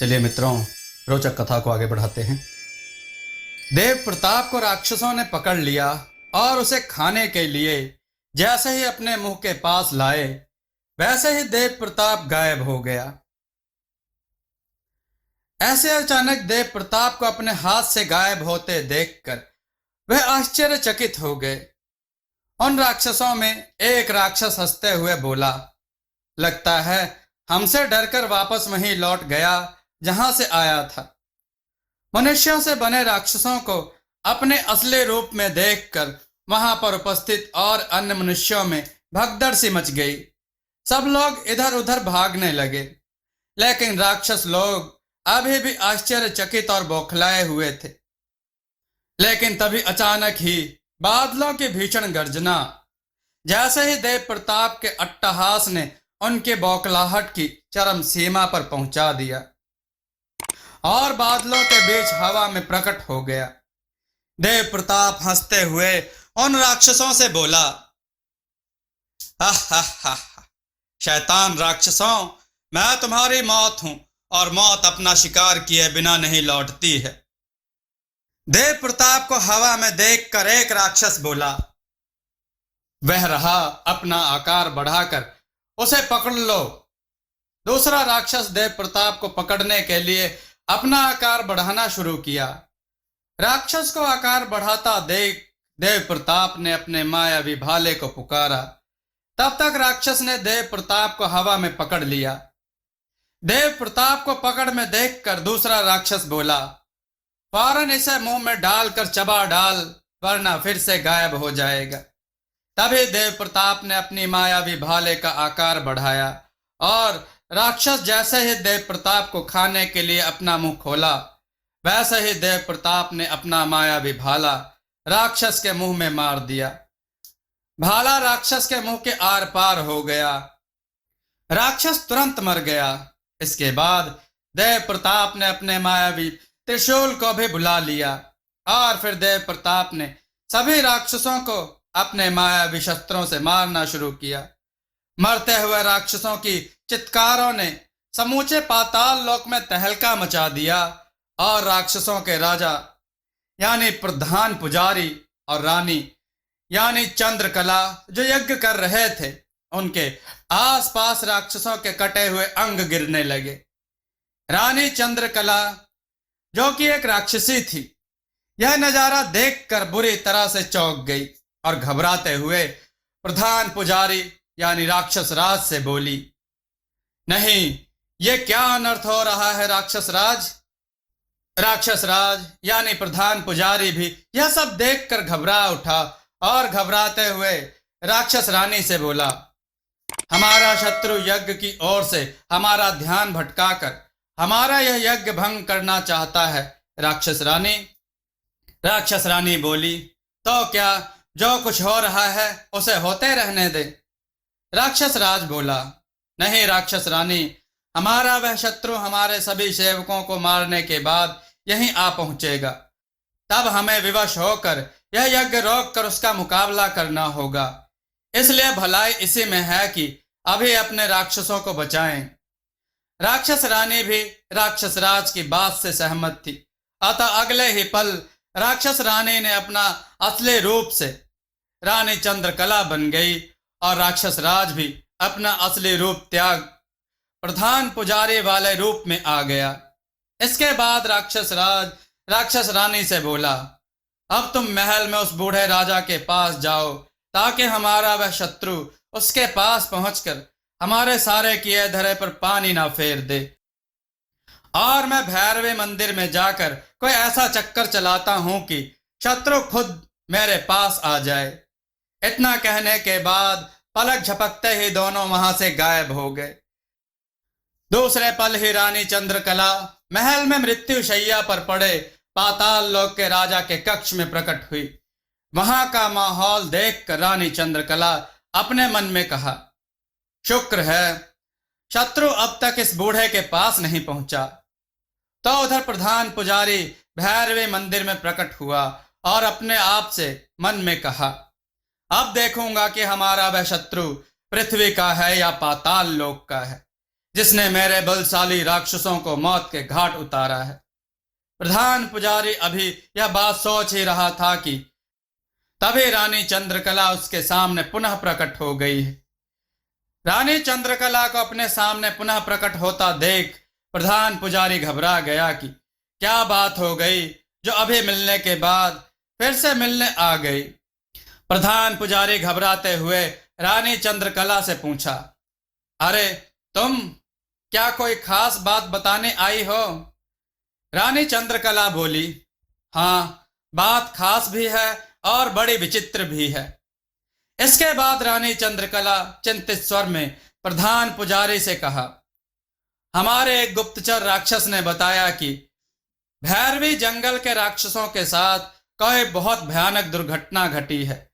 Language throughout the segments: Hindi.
चलिए मित्रों, रोचक कथा को आगे बढ़ाते हैं। देव प्रताप को राक्षसों ने पकड़ लिया और उसे खाने के लिए जैसे ही अपने मुंह के पास लाए, वैसे ही देव प्रताप गायब हो गया। ऐसे अचानक देव प्रताप को अपने हाथ से गायब होते देखकर वह आश्चर्यचकित हो गए। उन राक्षसों में एक राक्षस हंसते हुए बोला, लगता है हमसे डरकर वापस वहीं लौट गया जहां से आया था। मनुष्यों से बने राक्षसों को अपने असली रूप में देखकर वहां पर उपस्थित और अन्य मनुष्यों में भगदड़ सी मच गई। सब लोग इधर उधर भागने लगे, लेकिन राक्षस लोग अभी भी आश्चर्यचकित और बौखलाए हुए थे। लेकिन तभी अचानक ही बादलों की भीषण गर्जना, जैसे ही देव प्रताप के अट्टहास ने उनके बौखलाहट की चरम सीमा पर पहुंचा दिया और बादलों के बीच हवा में प्रकट हो गया। देव प्रताप हंसते हुए उन राक्षसों से बोला, हा हा हा, शैतान राक्षसों, मैं तुम्हारी मौत हूं और मौत अपना शिकार किए बिना नहीं लौटती है। देव प्रताप को हवा में देखकर एक राक्षस बोला, वह रहा, अपना आकार बढ़ाकर उसे पकड़ लो। दूसरा राक्षस देव प्रताप को पकड़ने के लिए अपना आकार बढ़ाना शुरू किया। राक्षस को आकार बढ़ाता देख देव प्रताप ने अपने मायावी भाले को पुकारा। तब तक राक्षस ने देव प्रताप को हवा में पकड़ लिया। देव प्रताप को पकड़ में देखकर दूसरा राक्षस बोला, फौरन इसे मुंह में डालकर चबा डाल, वरना फिर से गायब हो जाएगा। तभी देव प्रताप ने अपनी मायावी भाले का आकार बढ़ाया और राक्षस जैसे ही देव प्रताप को खाने के लिए अपना मुंह खोला, वैसे ही देव प्रताप ने अपना मायावी भाला राक्षस के मुंह में मार दिया। भाला राक्षस के मुंह के आर पार हो गया। राक्षस तुरंत मर गया। इसके बाद देव प्रताप ने अपने मायावी त्रिशूल को भी बुला लिया और फिर देव प्रताप ने सभी राक्षसों को अपने मायावी शस्त्रों से मारना शुरू किया। मरते हुए राक्षसों की चित्कारों ने समूचे पाताल लोक में तहलका मचा दिया और राक्षसों के राजा यानी प्रधान पुजारी और रानी यानी चंद्रकला जो यज्ञ कर रहे थे, उनके आसपास राक्षसों के कटे हुए अंग गिरने लगे। रानी चंद्रकला, जो कि एक राक्षसी थी, यह नजारा देखकर बुरी तरह से चौंक गई और घबराते हुए प्रधान पुजारी यानी राक्षस राज से बोली, नहीं, ये क्या अनर्थ हो रहा है राक्षस राज। राक्षस राज यानी प्रधान पुजारी भी यह सब देखकर घबरा उठा और घबराते हुए राक्षस रानी से बोला, हमारा शत्रु यज्ञ की ओर से हमारा ध्यान भटकाकर हमारा यह यज्ञ भंग करना चाहता है राक्षस रानी। राक्षस रानी बोली, तो क्या जो कुछ हो रहा है उसे होते रहने दे। राक्षस राज बोला, नहीं राक्षस रानी, हमारा वह शत्रु हमारे सभी सेवकों को मारने के बाद यहीं आ पहुंचेगा। तब हमें विवश होकर यह यज्ञ रोक कर उसका मुकाबला करना होगा। इसलिए भलाई इसी में है कि अभी अपने राक्षसों को बचाएं। राक्षस रानी भी राक्षस राज की बात से सहमत थी। अतः अगले ही पल राक्षस रानी ने अपना असली रूप से रानी चंद्रकला बन गई और राक्षस राज भी अपना असली रूप त्याग प्रधान पुजारी वाले रूप में आ गया। इसके बाद राक्षस राज राक्षस रानी से बोला, अब तुम महल में उस बूढ़े राजा के पास जाओ ताकि हमारा वह शत्रु उसके पास पहुंचकर हमारे सारे किए धरे पर पानी ना फेर दे। और मैं भैरवी मंदिर में जाकर कोई ऐसा चक्कर चलाता हूं कि शत्रु खुद मेरे पास आ जाए। इतना कहने के बाद पलक झपकते ही दोनों वहां से गायब हो गए। दूसरे पल ही रानी चंद्रकला महल में मृत्यु शैया पर पड़े पाताल लोक के राजा के कक्ष में प्रकट हुई। वहां का माहौल देखकर रानी चंद्रकला अपने मन में कहा, शुक्र है शत्रु अब तक इस बूढ़े के पास नहीं पहुंचा। तो उधर प्रधान पुजारी भैरवी मंदिर में प्रकट हुआ और अपने आप से मन में कहा, अब देखूंगा कि हमारा वह शत्रु पृथ्वी का है या पाताल लोक का है। जिसने मेरे बलशाली राक्षसों को मौत के घाट उतारा है। प्रधान पुजारी अभी यह बात सोच ही रहा था कि तभी रानी चंद्रकला उसके सामने पुनः प्रकट हो गई है। रानी चंद्रकला को अपने सामने पुनः प्रकट होता देख प्रधान पुजारी घबरा गया कि क्या बात हो गई जो अभी मिलने के बाद फिर से मिलने आ गई। प्रधान पुजारी घबराते हुए रानी चंद्रकला से पूछा, अरे तुम क्या कोई खास बात बताने आई हो? रानी चंद्रकला बोली, हाँ, बात खास भी है और बड़ी विचित्र भी है। इसके बाद रानी चंद्रकला चिंतित स्वर में प्रधान पुजारी से कहा, हमारे एक गुप्तचर राक्षस ने बताया कि भैरवी जंगल के राक्षसों के साथ कोई बहुत भयानक दुर्घटना घटी है,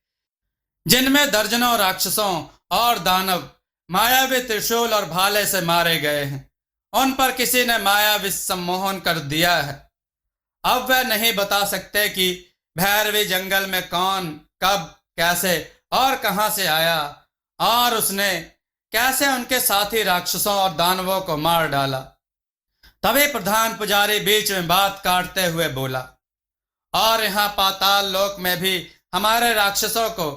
जिनमें दर्जनों राक्षसों और दानव मायावी त्रिशूल और भाले से मारे गए हैं। उन पर किसी ने मायावी सम्मोहन कर दिया है। अब वह नहीं बता सकते कि भैरवी जंगल में कौन, कब, कैसे और कहां से आया और उसने कैसे उनके साथी राक्षसों और दानवों को मार डाला। तभी प्रधान पुजारी बीच में बात काटते हुए बोला, और यहां पाताल लोक में भी हमारे राक्षसों को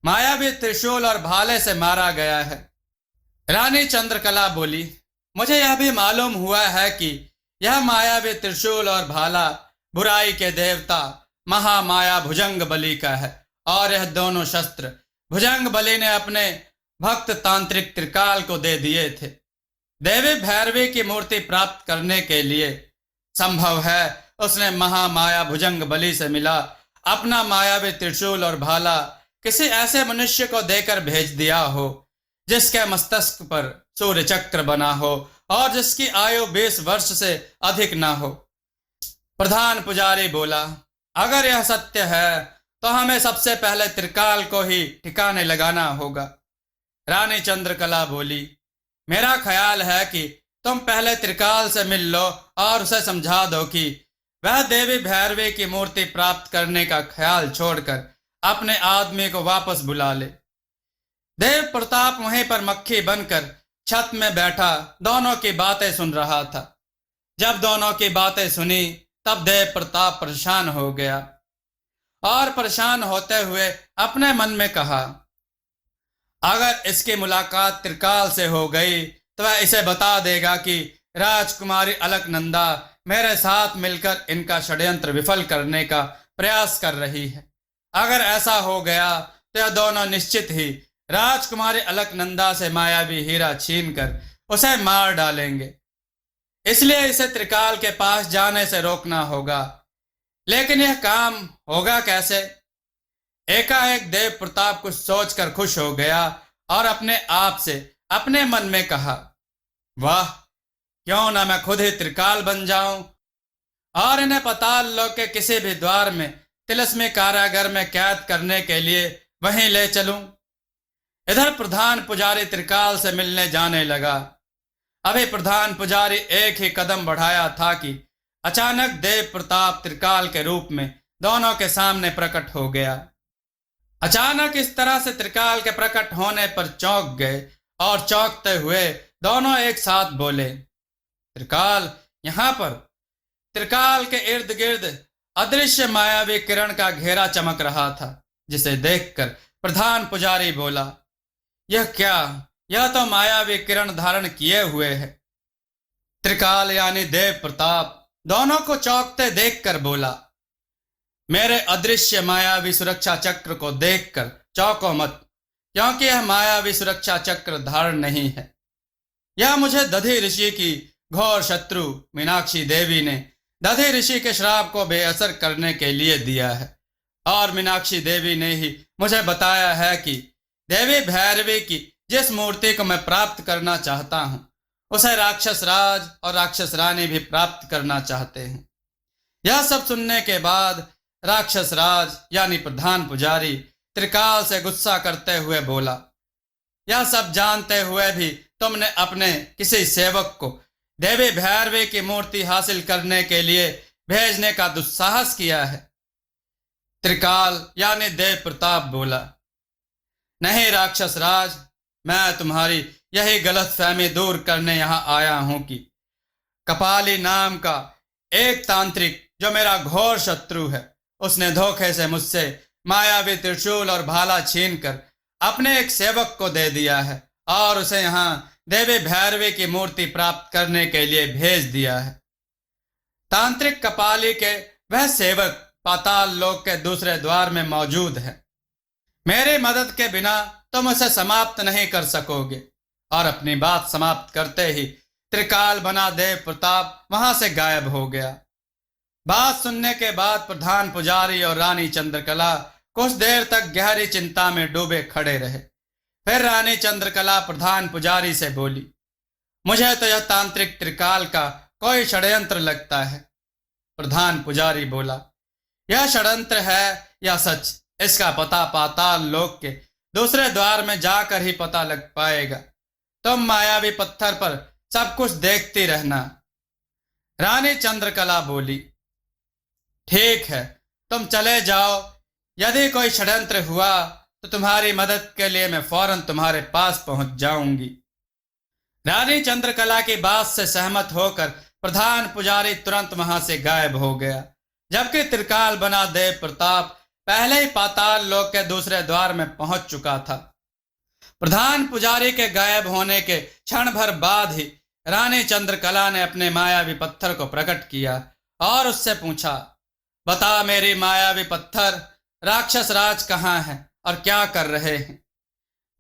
मायावी त्रिशूल और भाले से मारा गया है। रानी चंद्रकला बोली, मुझे यह भी मालूम हुआ है कि यह मायावी त्रिशूल और भाला बुराई के देवता महामाया भुजंग बली का है, और यह दोनों शस्त्र भुजंग बली ने अपने भक्त तांत्रिक त्रिकाल को दे दिए थे। देवी भैरवी की मूर्ति प्राप्त करने के लिए संभव है उसने महामाया भुजंग बली से मिला अपना मायावी त्रिशूल और भाला किसी ऐसे मनुष्य को देकर भेज दिया हो जिसके मस्तक पर सूर्य चक्र बना हो और जिसकी आयु 20 वर्ष से अधिक ना हो। प्रधान पुजारी बोला, अगर यह सत्य है तो हमें सबसे पहले त्रिकाल को ही ठिकाने लगाना होगा। रानी चंद्रकला बोली, मेरा ख्याल है कि तुम पहले त्रिकाल से मिल लो और उसे समझा दो कि वह देवी भैरवी की मूर्ति प्राप्त करने का ख्याल छोड़कर अपने आदमी को वापस बुला ले। देव प्रताप वहीं पर मक्खी बनकर छत में बैठा दोनों की बातें सुन रहा था। जब दोनों की बातें सुनी तब देव प्रताप परेशान हो गया और परेशान होते हुए अपने मन में कहा, अगर इसकी मुलाकात त्रिकाल से हो गई तो वह इसे बता देगा कि राजकुमारी अलकनंदा मेरे साथ मिलकर इनका षड्यंत्र विफल करने का प्रयास कर रही है। अगर ऐसा हो गया तो यह दोनों निश्चित ही राजकुमारी अलकनंदा से मायावी हीरा छीनकर उसे मार डालेंगे। इसलिए इसे त्रिकाल के पास जाने से रोकना होगा। लेकिन यह काम होगा कैसे? एकाएक देव प्रताप कुछ सोचकर खुश हो गया और अपने आप से अपने मन में कहा, वाह, क्यों ना मैं खुद ही त्रिकाल बन जाऊं और इन्हें पाताल लोक के किसी भी द्वार में तिलस्मी कारागार में कैद करने के लिए वहीं ले चलूं। इधर प्रधान पुजारी त्रिकाल से मिलने जाने लगा। अभी प्रधान पुजारी एक ही कदम बढ़ाया था कि अचानक देव प्रताप त्रिकाल के रूप में दोनों के सामने प्रकट हो गया। अचानक इस तरह से त्रिकाल के प्रकट होने पर चौंक गए और चौंकते हुए दोनों एक साथ बोले, त्रिकाल यहां पर। त्रिकाल के इर्द गिर्द अदृश्य मायावी किरण का घेरा चमक रहा था, जिसे देखकर प्रधान पुजारी बोला, यह क्या? यह तो मायावी किरण धारण किए हुए है। त्रिकाल यानी देव प्रताप दोनों को चौंकते देखकर बोला, मेरे अदृश्य मायावी सुरक्षा चक्र को देखकर चौंको मत, क्योंकि यह मायावी सुरक्षा चक्र धारण नहीं है। यह मुझे दधि ऋषि की घोर शत्रु मीनाक्षी देवी ने दधि ऋषि के श्राप को बेअसर करने के लिए दिया है, और मीनाक्षी देवी ने ही मुझे बताया है कि देवी भैरवी की जिस मूर्ति को मैं प्राप्त करना चाहता हूं उसे राक्षस राज और राक्षस रानी भी प्राप्त करना चाहते हैं। यह सब सुनने के बाद राक्षस राज यानी प्रधान पुजारी त्रिकाल से गुस्सा करते हुए बोला, यह सब जानते हुए भी तुमने अपने किसी सेवक को देवी भैरवी की मूर्ति हासिल करने के लिए भेजने का दुस्साहस किया है। त्रिकाल यानी देव प्रताप बोला, नहीं राक्षस राज, मैं तुम्हारी यही गलतफहमी दूर करने यहाँ आया हूं कि कपाली नाम का एक तांत्रिक जो मेरा घोर शत्रु है, उसने धोखे से मुझसे मायावी त्रिशूल और भाला छीनकर अपने एक सेवक को दे दिया है और उसे यहाँ देवी भैरवी की मूर्ति प्राप्त करने के लिए भेज दिया है। तांत्रिक कपाली के वह सेवक पाताल लोक के दूसरे द्वार में मौजूद है। मेरी मदद के बिना तुम उसे समाप्त नहीं कर सकोगे। और अपनी बात समाप्त करते ही त्रिकाल बना देव प्रताप वहां से गायब हो गया। बात सुनने के बाद प्रधान पुजारी और रानी चंद्रकला कुछ देर तक गहरी चिंता में डूबे खड़े रहे। फिर रानी चंद्रकला प्रधान पुजारी से बोली, मुझे तो यह तांत्रिक त्रिकाल का कोई षड्यंत्र लगता है। प्रधान पुजारी बोला, यह षड्यंत्र है या सच, इसका पता पाताल लोक के दूसरे द्वार में जाकर ही पता लग पाएगा। तुम मायावी पत्थर पर सब कुछ देखती रहना। रानी चंद्रकला बोली, ठीक है, तुम चले जाओ। यदि कोई षड्यंत्र हुआ तो तुम्हारी मदद के लिए मैं फौरन तुम्हारे पास पहुंच जाऊंगी। रानी चंद्रकला की बात से सहमत होकर प्रधान पुजारी तुरंत वहां से गायब हो गया, जबकि त्रिकाल बना देव प्रताप पहले ही पाताल लोक के दूसरे द्वार में पहुंच चुका था। प्रधान पुजारी के गायब होने के क्षण भर बाद ही रानी चंद्रकला ने अपने मायावी पत्थर को प्रकट किया और उससे पूछा, बता मेरी मायावी पत्थर, राक्षस राज कहाँ है और क्या कर रहे हैं?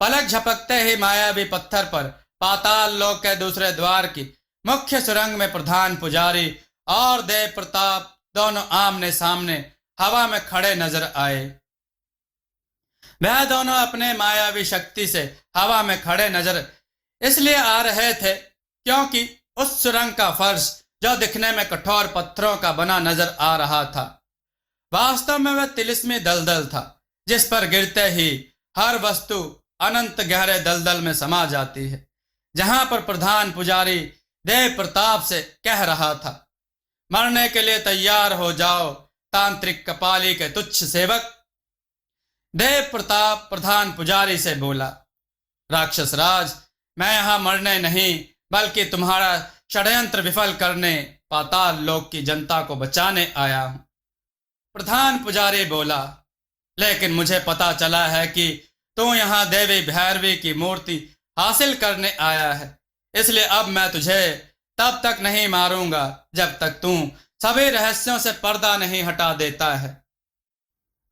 पलक झपकते ही मायावी पत्थर पर पाताल लोक के दूसरे द्वार की मुख्य सुरंग में प्रधान पुजारी और देव प्रताप दोनों आमने सामने हवा में खड़े नजर आए। वह दोनों अपने मायावी शक्ति से हवा में खड़े नजर इसलिए आ रहे थे क्योंकि उस सुरंग का फर्श जो दिखने में कठोर पत्थरों का बना नजर आ रहा था, वास्तव में वह तिलिस्मी दलदल था, जिस पर गिरते ही हर वस्तु अनंत गहरे दलदल में समा जाती है। जहां पर प्रधान पुजारी देव प्रताप से कह रहा था, मरने के लिए तैयार हो जाओ तांत्रिक कपाली के तुच्छ सेवक। देव प्रताप प्रधान पुजारी से बोला, राक्षस राज, मैं यहां मरने नहीं बल्कि तुम्हारा षड्यंत्र विफल करने पाताल लोक की जनता को बचाने आया हूं। प्रधान पुजारी बोला, लेकिन मुझे पता चला है कि तू यहां देवी भैरवी की मूर्ति हासिल करने आया है, इसलिए अब मैं तुझे तब तक नहीं मारूंगा जब तक तू सभी रहस्यों से पर्दा नहीं हटा देता है।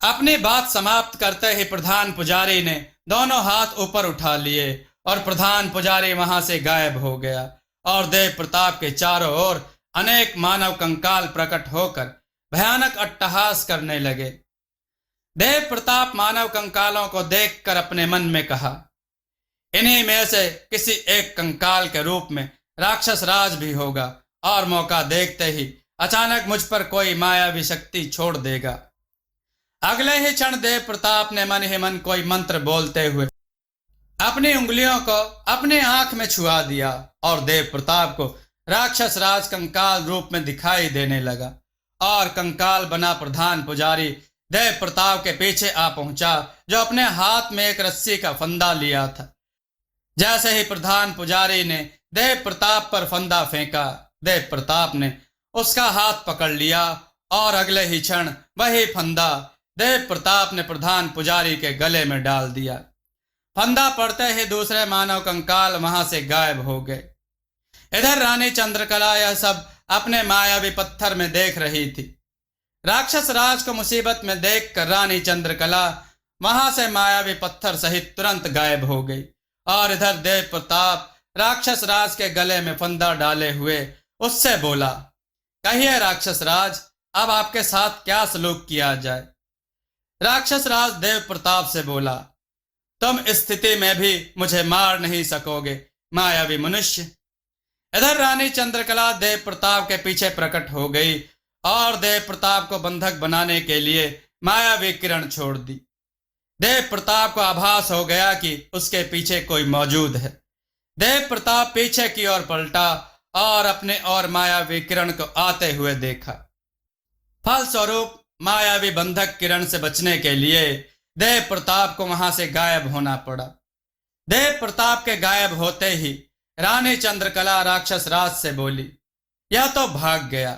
अपनी बात समाप्त करते ही प्रधान पुजारी ने दोनों हाथ ऊपर उठा लिए और प्रधान पुजारी वहां से गायब हो गया और देव प्रताप के चारों ओर अनेक मानव कंकाल प्रकट होकर भयानक अट्टहास करने लगे। देव प्रताप मानव कंकालों को देखकर अपने मन में कहा, इन्हीं में से किसी एक कंकाल के रूप में राक्षस राज भी होगा और मौका देखते ही अचानक मुझ पर कोई मायावी शक्ति छोड़ देगा। अगले ही क्षण देव प्रताप ने मन ही मन कोई मंत्र बोलते हुए अपनी उंगलियों को अपनी आंख में छुआ दिया और देव प्रताप को राक्षस राज कंकाल रूप में दिखाई देने लगा और कंकाल बना प्रधान पुजारी देव प्रताप के पीछे आ पहुंचा, जो अपने हाथ में एक रस्सी का फंदा लिया था। जैसे ही प्रधान पुजारी ने देव प्रताप पर फंदा फेंका, देव प्रताप ने उसका हाथ पकड़ लिया और अगले ही क्षण वही फंदा देव प्रताप ने प्रधान पुजारी के गले में डाल दिया। फंदा पड़ते ही दूसरे मानव कंकाल वहां से गायब हो गए। इधर रानी चंद्रकला यह सब अपने मायावी पत्थर में देख रही थी। राक्षस राज को मुसीबत में देखकर रानी चंद्रकला वहां से मायावी पत्थर सहित तुरंत गायब हो गई और इधर देव प्रताप राक्षस राज के गले में फंदा डाले हुए उससे बोला, कहिए राक्षस राज, अब आपके साथ क्या सलूक किया जाए? राक्षस राज देव प्रताप से बोला, तुम इस स्थिति में भी मुझे मार नहीं सकोगे मायावी मनुष्य। इधर रानी चंद्रकला देव प्रताप के पीछे प्रकट हो गई और देव प्रताप को बंधक बनाने के लिए मायावी किरण छोड़ दी। देव प्रताप को आभास हो गया कि उसके पीछे कोई मौजूद है। देव प्रताप पीछे की ओर पलटा और अपने और मायावी किरण को आते हुए देखा। फलस्वरूप मायावी बंधक किरण से बचने के लिए देव प्रताप को वहां से गायब होना पड़ा। देव प्रताप के गायब होते ही रानी चंद्रकला राक्षस राज से बोली, यह तो भाग गया।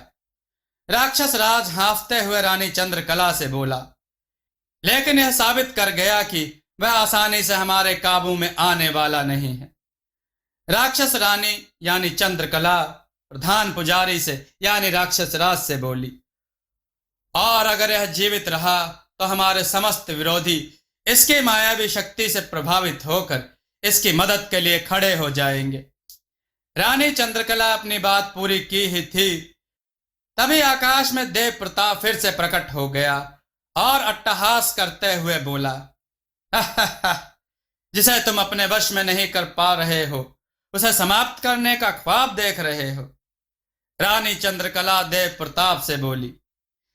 राक्षस राज हाँफते हुए रानी चंद्रकला से बोला, लेकिन यह साबित कर गया कि वह आसानी से हमारे काबू में आने वाला नहीं है। राक्षस रानी यानी चंद्रकला प्रधान पुजारी से यानी राक्षस राज से बोली, और अगर यह जीवित रहा तो हमारे समस्त विरोधी इसकी मायावी शक्ति से प्रभावित होकर इसकी मदद के लिए खड़े हो जाएंगे। रानी चंद्रकला अपनी बात पूरी की ही थी, तभी आकाश में देव प्रताप फिर से प्रकट हो गया और अट्टहास करते हुए बोला, जिसे तुम अपने वश में नहीं कर पा रहे हो, उसे समाप्त करने का ख्वाब देख रहे हो। रानी चंद्रकला देव प्रताप से बोली,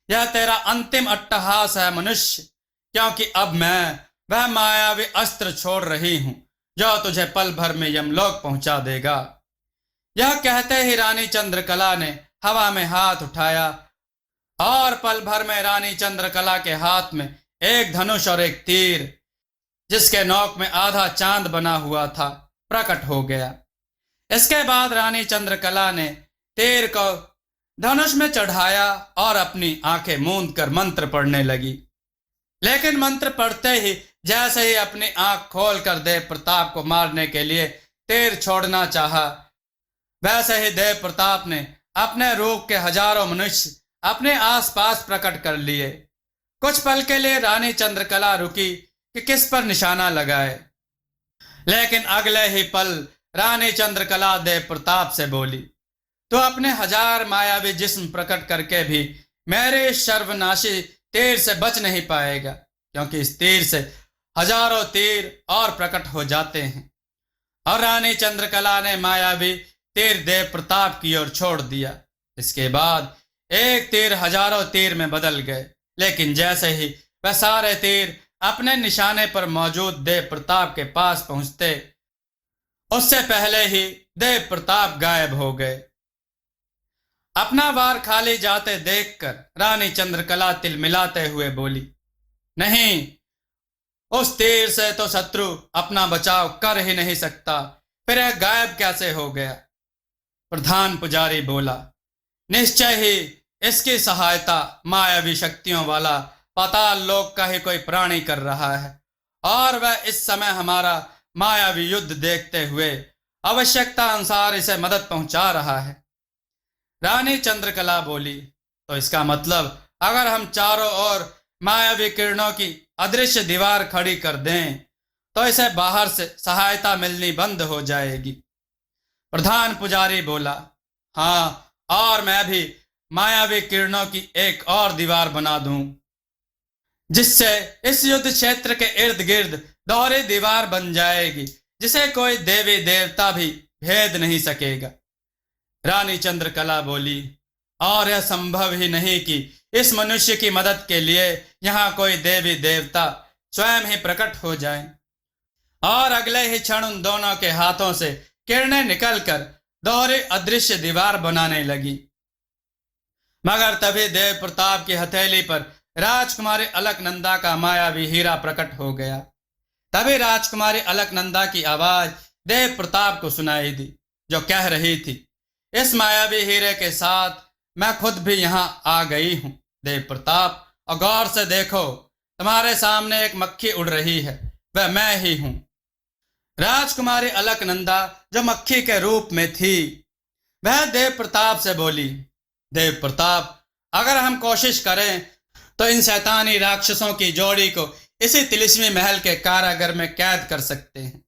यह तेरा अंतिम अट्टहास है मनुष्य, क्योंकि अब मैं वह मायावी अस्त्र छोड़ रही हूं जो तुझे पल भर में यमलोक पहुंचा देगा। यह कहते ही रानी चंद्रकला ने हवा में हाथ उठाया और पल भर में रानी चंद्रकला के हाथ में एक धनुष और एक तीर, जिसके नोक में आधा चांद बना हुआ था, प्रकट हो गया। इसके बाद रानी चंद्रकला ने तीर को धनुष में चढ़ाया और अपनी आंखें मूंद कर मंत्र पढ़ने लगी। लेकिन मंत्र पढ़ते ही जैसे ही अपनी आंख खोलकर देव प्रताप को मारने के लिए तीर छोड़ना चाहा, वैसे ही देव प्रताप ने अपने रूप के हजारों मनुष्य अपने आसपास प्रकट कर लिए। कुछ पल के लिए रानी चंद्रकला रुकी कि किस पर निशाना लगाए, लेकिन अगले ही पल रानी चंद्रकला देव प्रताप से बोली, तो अपने हजार मायावी जिस्म प्रकट करके भी मेरे इस सर्वनाशी तीर से बच नहीं पाएगा, क्योंकि इस तीर से हजारों तीर और प्रकट हो जाते हैं। और रानी चंद्रकला ने मायावी तीर देव प्रताप की ओर छोड़ दिया। इसके बाद एक तीर हजारों तीर में बदल गए, लेकिन जैसे ही वह सारे तीर अपने निशाने पर मौजूद देव प्रताप के पास पहुंचते, उससे पहले ही देव प्रताप गायब हो गए। अपना वार खाली जाते देखकर रानी चंद्रकला तिलमिलाते हुए बोली, नहीं, उस तीर से तो शत्रु अपना बचाव कर ही नहीं सकता, फिर यह गायब कैसे हो गया? प्रधान पुजारी बोला, निश्चय ही इसकी सहायता मायावी शक्तियों वाला पाताल लोक का ही कोई प्राणी कर रहा है, और वह इस समय हमारा मायावी युद्ध देखते हुए आवश्यकता अनुसार इसे मदद पहुंचा रहा है। रानी चंद्रकला बोली, तो इसका मतलब अगर हम चारों ओर मायावी किरणों की अदृश्य दीवार खड़ी कर दें तो इसे बाहर से सहायता मिलनी बंद हो जाएगी। प्रधान पुजारी बोला, हाँ, और मैं भी मायावी किरणों की एक और दीवार बना दूं, जिससे इस युद्ध क्षेत्र के इर्द गिर्द दोहरी दीवार बन जाएगी, जिसे कोई देवी देवता भी भेद नहीं सकेगा। रानी चंद्रकला बोली, और यह संभव ही नहीं कि इस मनुष्य की मदद के लिए यहाँ कोई देवी देवता स्वयं ही प्रकट हो जाए। और अगले ही क्षण उन दोनों के हाथों से किरणें निकलकर दोहरी अदृश्य दीवार बनाने लगी। मगर तभी देव प्रताप की हथेली पर राजकुमारी अलकनंदा का मायावी हीरा प्रकट हो गया। तभी राजकुमारी अलकनंदा की आवाज देव प्रताप को सुनाई दी, जो कह रही थी, इस मायावी हीरे के साथ मैं खुद भी यहाँ आ गई हूँ। देव प्रताप, और गौर से देखो, तुम्हारे सामने एक मक्खी उड़ रही है, वह मैं ही हूँ। राजकुमारी अलकनंदा, जो मक्खी के रूप में थी, वह देव प्रताप से बोली, देव प्रताप, अगर हम कोशिश करें तो इन शैतानी राक्षसों की जोड़ी को इसी तिलिस्मी महल के कारागार में कैद कर सकते हैं।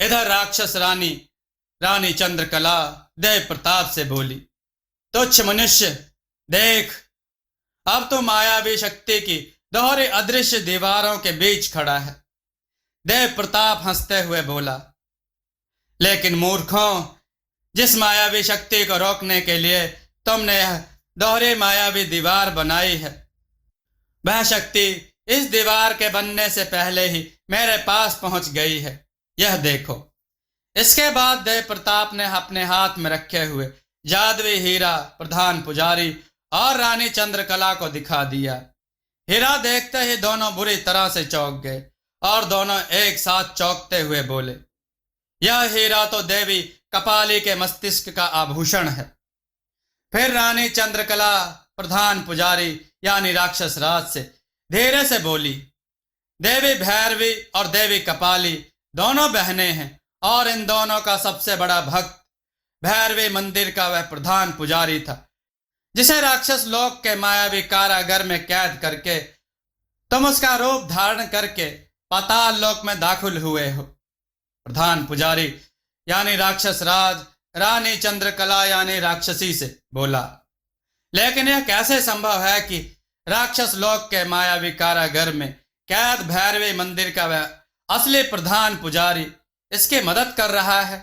इधर राक्षस रानी रानी चंद्रकला देव प्रताप से बोली, तुच्छ मनुष्य, देख, अब तो मायावी शक्ति की दोहरी अदृश्य दीवारों के बीच खड़ा है। देव प्रताप हंसते हुए बोला, लेकिन मूर्खों, जिस मायावी शक्ति को रोकने के लिए तुमने यह दोहरी मायावी दीवार बनाई है, वह शक्ति इस दीवार के बनने से पहले ही मेरे पास पहुंच गई है। यह देखो। इसके बाद देव प्रताप ने अपने हाथ में रखे हुए जादुई हीरा प्रधान पुजारी और रानी चंद्रकला को दिखा दिया। हीरा देखते ही दोनों बुरी तरह से चौंक गए और दोनों एक साथ चौंकते हुए बोले, यह हीरा तो देवी कपाली के मस्तिष्क का आभूषण है। फिर रानी चंद्रकला प्रधान पुजारी यानी राक्षस राज से धीरे से बोली, देवी भैरवी और देवी कपाली दोनों बहनें हैं और इन दोनों का सबसे बड़ा भक्त भैरवी मंदिर का वह प्रधान पुजारी था जिसे राक्षस लोक के मायावी कारागार में कैद करके तुम उसका रूप धारण करके पाताल लोक में दाखिल हुए हो। प्रधान पुजारी यानी राक्षस राज रानी चंद्रकला यानी राक्षसी से बोला, लेकिन यह कैसे संभव है कि राक्षस लोक के मायावी कारागार में कैद भैरवी मंदिर का वह असली प्रधान पुजारी इसकी मदद कर रहा है।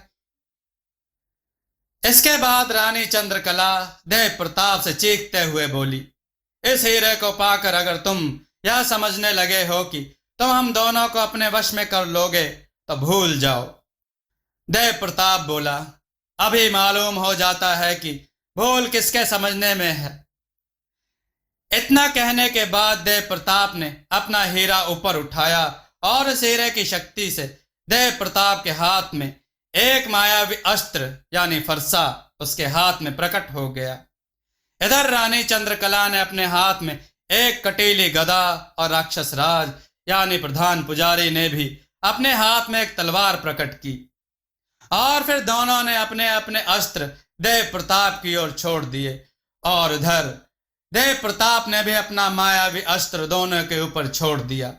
इसके बाद रानी चंद्रकला देव प्रताप से चीखते हुए बोली, इस हीरे को पाकर अगर तुम यह समझने लगे हो कि तुम हम दोनों को अपने वश में कर लोगे तो भूल जाओ। देव प्रताप बोला, अभी मालूम हो जाता है कि भूल किसके समझने में है। इतना कहने के बाद देव प्रताप ने अपना हीरा ऊपर उठाया और इस हीरे की शक्ति से देव प्रताप के हाथ में एक मायावी अस्त्र यानी फरसा उसके हाथ में प्रकट हो गया। इधर रानी चंद्रकला ने अपने हाथ में एक कटीली गदा और राक्षस राज यानी प्रधान पुजारी ने भी अपने हाथ में एक तलवार प्रकट की और फिर दोनों ने अपने अपने अस्त्र देव प्रताप की ओर छोड़ दिए और उधर देव प्रताप ने भी अपना मायावी अस्त्र दोनों के ऊपर छोड़ दिया।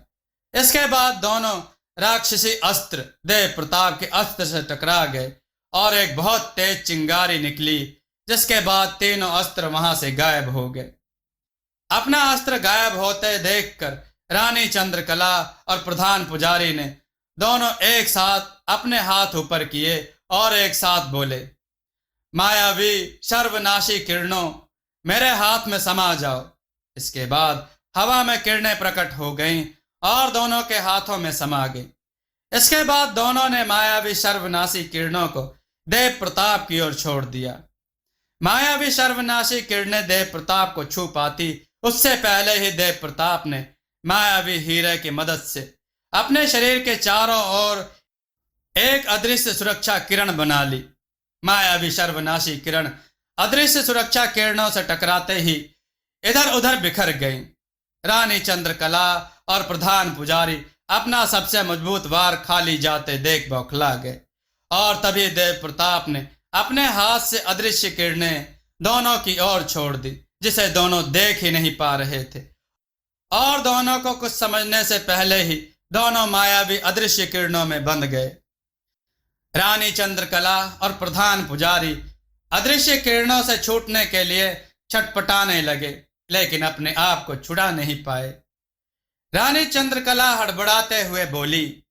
इसके बाद दोनों राक्षसी अस्त्र देव प्रताप के अस्त्र से टकरा गए और एक बहुत तेज चिंगारी निकली, जिसके बाद तीनों अस्त्र वहां से गायब हो गए। अपना अस्त्र गायब होते देखकर रानी चंद्रकला और प्रधान पुजारी ने दोनों एक साथ अपने हाथ ऊपर किए और एक साथ बोले, मायावी सर्वनाशी किरणों मेरे हाथ में समा जाओ। इसके बाद हवा में किरणें प्रकट हो गईं और दोनों के हाथों में समा गई। इसके बाद दोनों ने मायावी सर्वनाशी किरणों को देव प्रताप की ओर छोड़ दिया। मायावी सर्वनाशी किरणें देव प्रताप को छू पाती उससे पहले ही देव प्रताप ने मायावी हीरे की मदद से अपने शरीर के चारों ओर एक अदृश्य सुरक्षा किरण बना ली। मायावी सर्वनाशी किरण अदृश्य सुरक्षा किरणों से टकराते ही इधर उधर बिखर गईं। रानी चंद्रकला और प्रधान पुजारी अपना सबसे मजबूत वार खाली जाते देख बौखला गए और तभी देव प्रताप ने अपने हाथ से अदृश्य किरणें दोनों की ओर छोड़ दी, जिसे दोनों देख ही नहीं पा रहे थे और दोनों को कुछ समझने से पहले ही दोनों मायावी अदृश्य किरणों में बंध गए। रानी चंद्रकला और प्रधान पुजारी अदृश्य किरणों से छूटने के लिए छटपटाने लगे, लेकिन अपने आप को छुड़ा नहीं पाए। रानी चंद्रकला हड़बड़ाते हुए बोली,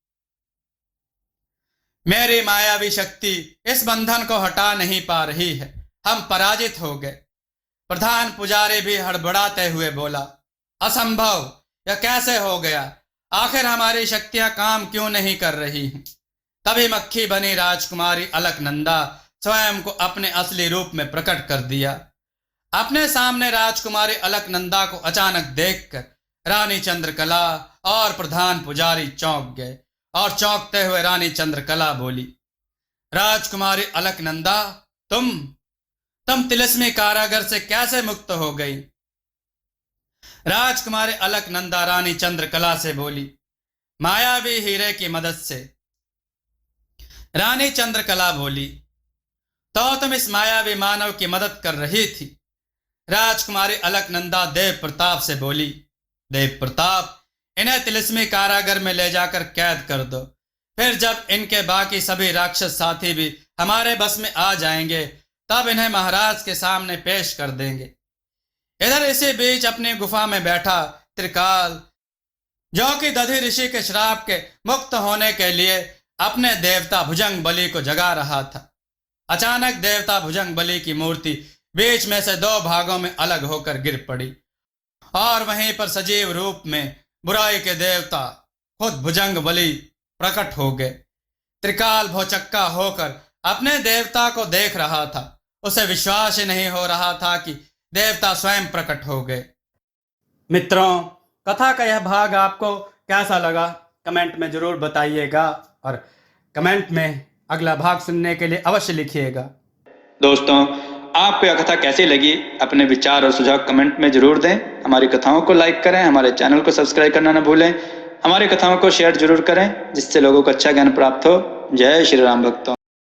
मेरी मायावी शक्ति इस बंधन को हटा नहीं पा रही है, हम पराजित हो गए। प्रधान पुजारी भी हड़बड़ाते हुए बोला, असंभव, यह कैसे हो गया? आखिर हमारी शक्तियां काम क्यों नहीं कर रही हैं? तभी मक्खी बनी राजकुमारी अलकनंदा स्वयं को अपने असली रूप में प्रकट कर दिया। अपने सामने राजकुमारी अलकनंदा को अचानक देखकर रानी चंद्रकला और प्रधान पुजारी चौंक गए और चौंकते हुए रानी चंद्रकला बोली, राजकुमारी अलकनंदा, तुम तिलिस्मी कारागार से कैसे मुक्त हो गई? राजकुमारी अलकनंदा रानी चंद्रकला से बोली, मायावी हीरे की मदद से। रानी चंद्रकला बोली, तो तुम इस मायावी मानव की मदद कर रही थी? राजकुमारी अलकनंदा देव प्रताप से बोली, देव प्रताप, इन्हें तिलिस्मी कारागार में ले जाकर कैद कर दो। फिर जब इनके बाकी सभी राक्षस साथी भी हमारे बस में आ जाएंगे तब इन्हें महाराज के सामने पेश कर देंगे। इधर इसी बीच अपनी गुफा में बैठा त्रिकाल, जो कि दधि ऋषि के श्राप के मुक्त होने के लिए अपने देवता भुजंग बली को जगा रहा था। अचानक देवता भुजंग बली की मूर्ति बीच में से दो भागों में अलग होकर गिर पड़ी और वहीं पर सजीव रूप में बुराई के देवता खुद भुजंग बली प्रकट हो गए। त्रिकाल भौचक्का होकर अपने देवता को देख रहा था। उसे विश्वास ही नहीं हो रहा था कि देवता स्वयं प्रकट हो गए। मित्रों, कथा का यह भाग आपको कैसा लगा कमेंट में जरूर बताइएगा और कमेंट में अगला भाग सुनने के लिए अवश्य लिखिएगा। दोस्तों, आपको यह कथा कैसी लगी अपने विचार और सुझाव कमेंट में जरूर दें। हमारी कथाओं को लाइक करें, हमारे चैनल को सब्सक्राइब करना न भूलें। हमारी कथाओं को शेयर जरूर करें जिससे लोगों को अच्छा ज्ञान प्राप्त हो। जय श्री राम भक्तों।